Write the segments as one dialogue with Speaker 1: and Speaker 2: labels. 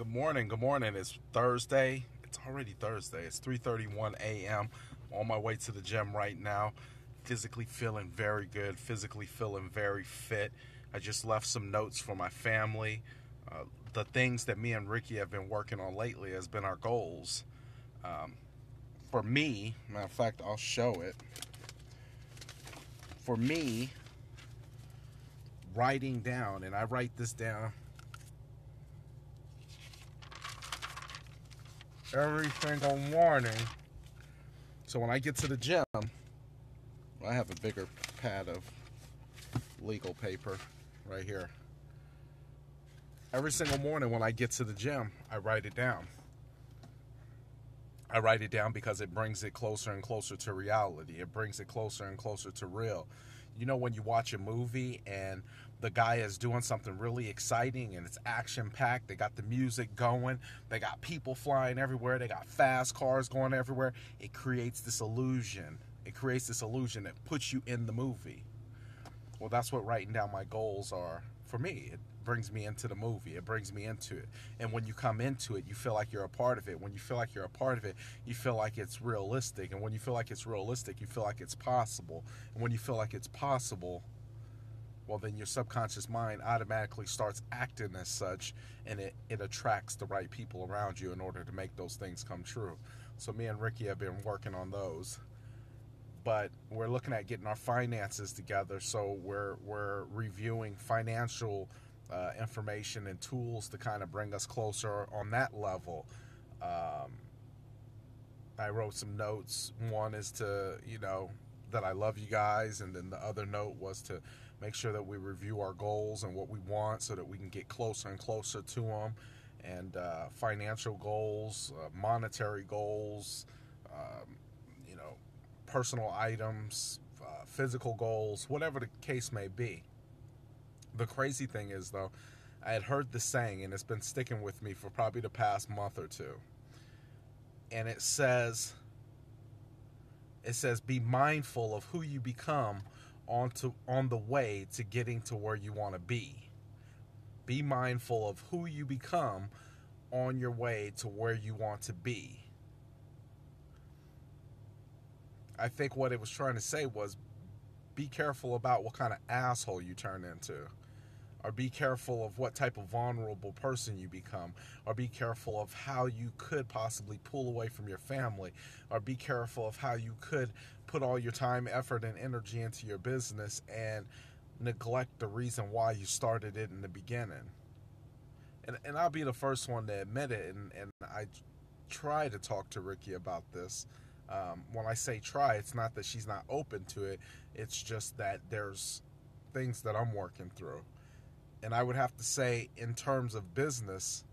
Speaker 1: Good morning. Good morning. It's Thursday. It's already Thursday. It's 3:31 a.m. On my way to the gym right now. Physically feeling very good. Physically feeling very fit. I just left some notes for my family. The things that me and Ricky have been working on lately has been our goals. Um, for me, matter of fact, I'll show it. For me, writing down, and I write this down every single morning. So when I get to the gym, I have a bigger pad of legal paper right here. Every single morning when I get to the gym, I write it down. I write it down because it brings it closer and closer to reality. It brings it closer and closer to real. You know, when you watch a movie and the guy is doing something really exciting and it's action packed, they got the music going, they got people flying everywhere, they got fast cars going everywhere. It creates this illusion. It creates this illusion that puts you in the movie. Well, that's what writing down my goals are for me. It brings me into the movie. It brings me into it. And when you come into it, you feel like you're a part of it. When you feel like you're a part of it, you feel like it's realistic. And when you feel like it's realistic, you feel like it's possible. And when you feel like it's possible, well, then your subconscious mind automatically starts acting as such, and it attracts the right people around you in order to make those things come true. So me and Ricky have been working on those, but we're looking at getting our finances together. So we're reviewing financial information and tools to kind of bring us closer on that level. Um, I wrote some notes. One is to, that I love you guys, and then the other note was to make sure that we review our goals and what we want so that we can get closer and closer to them. And financial goals, monetary goals, um, you know, personal items, physical goals, whatever the case may be. The crazy thing is, though, I had heard this saying, and it's been sticking with me for probably the past month or two. And it says, be mindful of who you become on the way to getting to where you want to be. Be mindful of who you become on your way to where you want to be. I think what it was trying to say was, be careful about what kind of asshole you turn into. Or be careful of what type of vulnerable person you become. Or be careful of how you could possibly pull away from your family. Or be careful of how you could put all your time, effort, and energy into your business and neglect the reason why you started it in the beginning. And I'll be the first one to admit it, and I try to talk to Ricky about this. When I say try, it's not that she's not open to it. It's just that there's things that I'm working through. And I would have to say, in terms of business,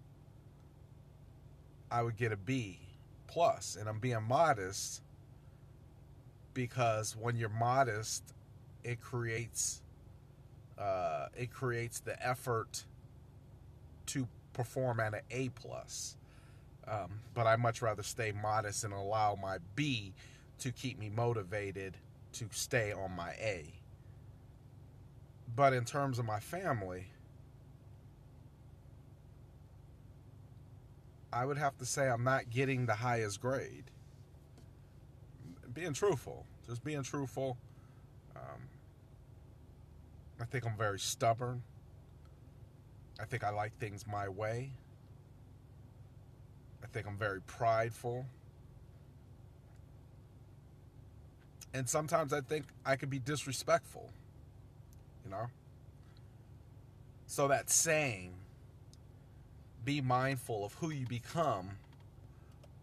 Speaker 1: I would get a B plus. And I'm being modest because when you're modest, it creates the effort to perform at an A plus. But I much rather stay modest and allow my B to keep me motivated to stay on my A. But in terms of my family, I would have to say I'm not getting the highest grade. Being truthful, just being truthful. I think I'm very stubborn. I think I like things my way. I think I'm very prideful. And sometimes I think I could be disrespectful, you know? So that saying, be mindful of who you become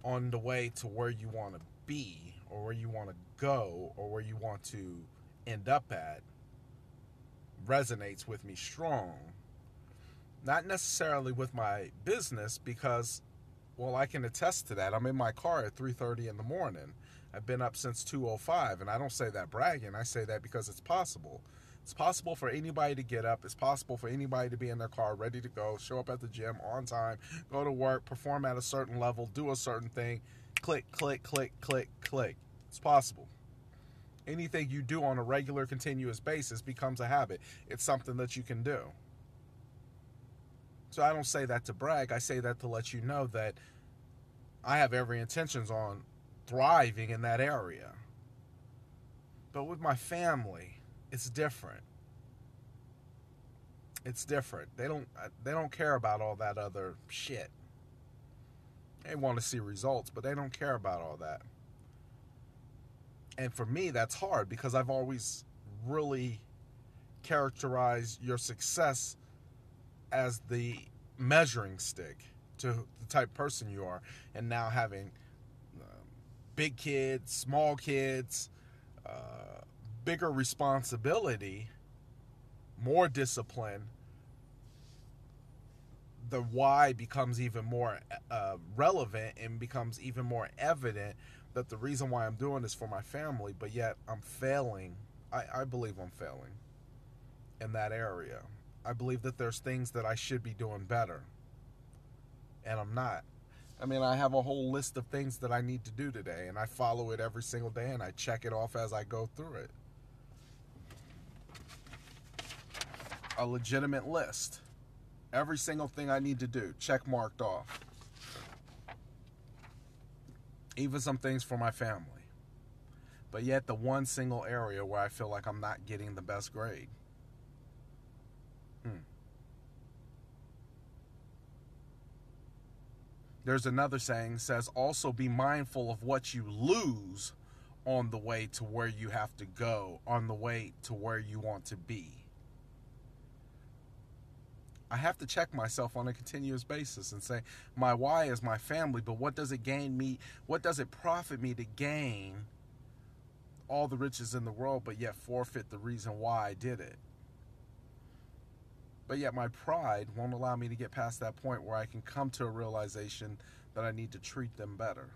Speaker 1: on the way to where you want to be, or where you want to go, or where you want to end up at, resonates with me strong. Not necessarily with my business, because, well, I can attest to that. I'm in my car at 3:30 in the morning. I've been up since 2:05, and I don't say that bragging. I say that because it's possible. It's possible for anybody to get up. It's possible for anybody to be in their car, ready to go, show up at the gym on time, go to work, perform at a certain level, do a certain thing, click, click, click, click, click. It's possible. Anything you do on a regular, continuous basis becomes a habit. It's something that you can do. So I don't say that to brag. I say that to let you know that I have every intentions on thriving in that area. But with my family, it's different. It's different. They don't care about all that other shit. They want to see results, but they don't care about all that. And for me, that's hard because I've always really characterized your success as the measuring stick to the type of person you are. And now having big kids, small kids, bigger responsibility, more discipline, the why becomes even more relevant and becomes even more evident that the reason why I'm doing this for my family, but yet I'm failing. I believe I'm failing in that area. I believe that there's things that I should be doing better, and I'm not. I mean, I have a whole list of things that I need to do today, and I follow it every single day, and I check it off as I go through it. A legitimate list. Every single thing I need to do, check marked off. Even some things for my family. But yet the one single area where I feel like I'm not getting the best grade. There's another saying, says also be mindful of what you lose on the way to where you have to go, on the way to where you want to be. I have to check myself on a continuous basis and say, my why is my family, but what does it gain me? What does it profit me to gain all the riches in the world, but yet forfeit the reason why I did it? But yet my pride won't allow me to get past that point where I can come to a realization that I need to treat them better.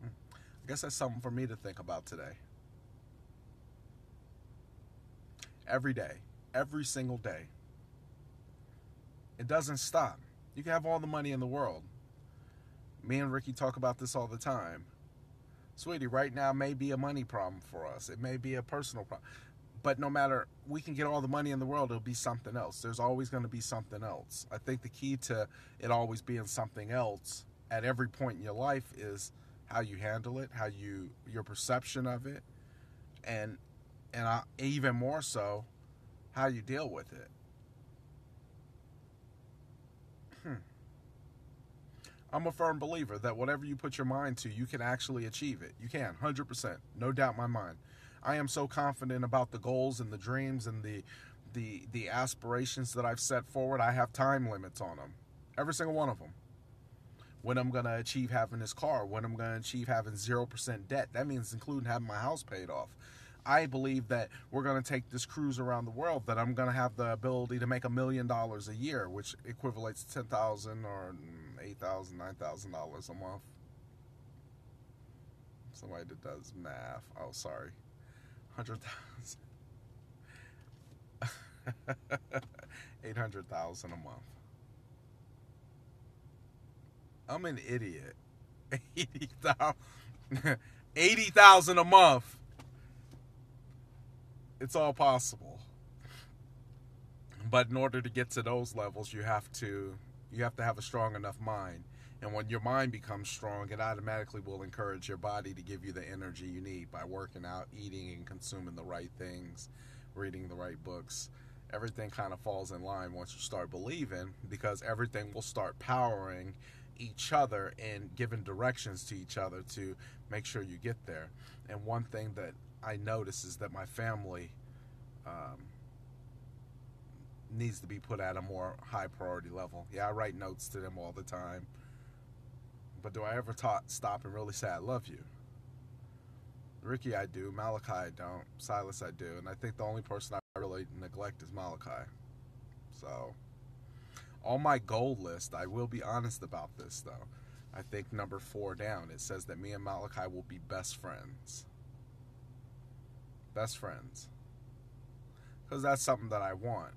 Speaker 1: I guess that's something for me to think about today. Every day. Every single day. It doesn't stop. You can have all the money in the world. Me and Ricky talk about this all the time. Sweetie, right now may be a money problem for us. It may be a personal problem. But no matter, we can get all the money in the world, it'll be something else. There's always going to be something else. I think the key to it always being something else at every point in your life is how you handle it, your perception of it, and even more so, how you deal with it. I'm a firm believer that whatever you put your mind to, you can actually achieve it. You can, 100%, no doubt in my mind. I am so confident about the goals and the dreams and the aspirations that I've set forward. I have time limits on them, every single one of them. When I'm going to achieve having this car, when I'm going to achieve having 0% debt. That means including having my house paid off. I believe that we're going to take this cruise around the world, that I'm going to have the ability to make $1 million a year, which equivalates to $10,000 or $8,000, $9,000 a month. Somebody that does math. Oh, sorry. 100,000. 800,000 a month. I'm an idiot. 80,000 a month. It's all possible. But in order to get to those levels, you have to have a strong enough mind. And when your mind becomes strong, it automatically will encourage your body to give you the energy you need by working out, eating and consuming the right things, reading the right books. Everything kind of falls in line once you start believing, because everything will start powering each other and giving directions to each other to make sure you get there. And one thing that I notice is that my family needs to be put at a more high priority level. Yeah, I write notes to them all the time. But do I ever stop and really say I love you? Ricky, I do. Malachi, I don't. Silas, I do. And I think the only person I really neglect is Malachi. So, on my goal list, I will be honest about this, though. I think number 4 down, it says that me and Malachi will be best friends. Best friends. Because that's something that I want.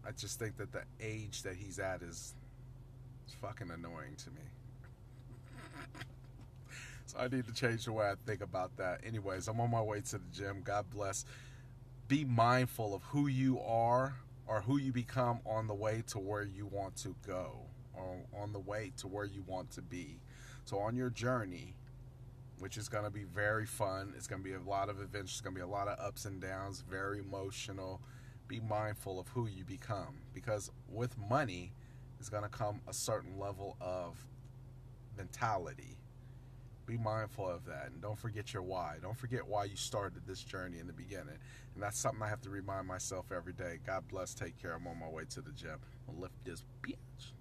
Speaker 1: I just think that the age that he's at is fucking annoying to me. So I need to change the way I think about that. Anyways, I'm on my way to the gym. God bless. Be mindful of who you are or who you become on the way to where you want to go, or on the way to where you want to be. So on your journey, which is going to be very fun, it's going to be a lot of adventures, it's going to be a lot of ups and downs, very emotional. Be mindful of who you become, because with money is going to come a certain level of mentality. Be mindful of that, and don't forget your why. Don't forget why you started this journey in the beginning. And that's something I have to remind myself every day. God bless. Take care. I'm on my way to the gym. I'll lift this bitch.